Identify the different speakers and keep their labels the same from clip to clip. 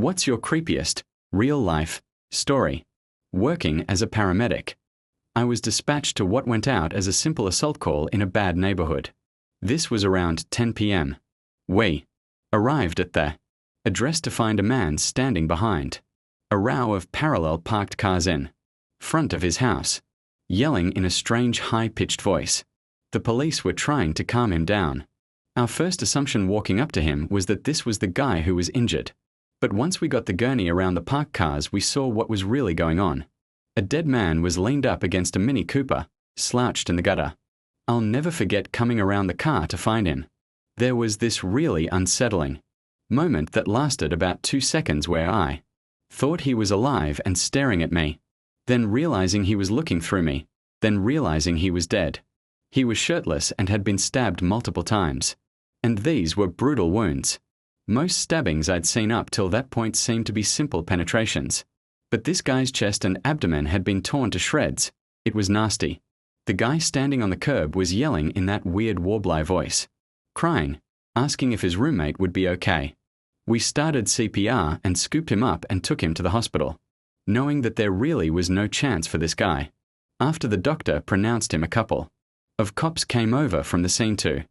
Speaker 1: What's your creepiest, real-life, story? Working as a paramedic, I was dispatched to what went out as a simple assault call in a bad neighborhood. This was around 10 p.m. We arrived at the address to find a man standing behind a row of parallel parked cars in front of his house, yelling in a strange high-pitched voice. The police were trying to calm him down. Our first assumption walking up to him was that this was the guy who was injured. But once we got the gurney around the parked cars, we saw what was really going on. A dead man was leaned up against a Mini Cooper, slouched in the gutter. I'll never forget coming around the car to find him. There was this really unsettling moment that lasted about 2 seconds where I thought he was alive and staring at me, then realizing he was looking through me, then realizing he was dead. He was shirtless and had been stabbed multiple times. And these were brutal wounds. Most stabbings I'd seen up till that point seemed to be simple penetrations. But this guy's chest and abdomen had been torn to shreds. It was nasty. The guy standing on the curb was yelling in that weird warbly voice, crying, asking if his roommate would be okay. We started CPR and scooped him up and took him to the hospital, knowing that there really was no chance for this guy. After the doctor pronounced him a couple of cops came over from the scene to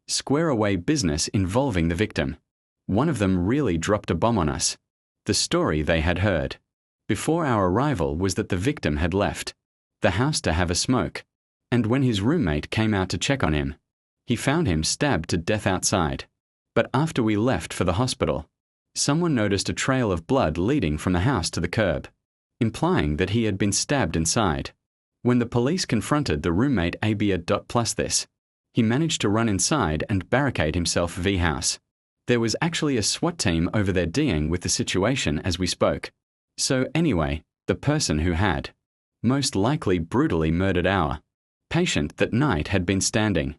Speaker 1: square away business involving the victim. One of them really dropped a bomb on us. The story they had heard before our arrival was that the victim had left the house to have a smoke, and when his roommate came out to check on him, he found him stabbed to death outside. But after we left for the hospital, someone noticed a trail of blood leading from the house to the curb, implying that he had been stabbed inside. When the police confronted the roommate plus this, he managed to run inside and barricade himself v-house. There was actually a SWAT team over there dealing with the situation as we spoke. So anyway, the person who had most likely brutally murdered our patient that night had been standing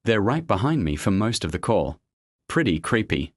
Speaker 1: there right behind me for most of the call. Pretty creepy.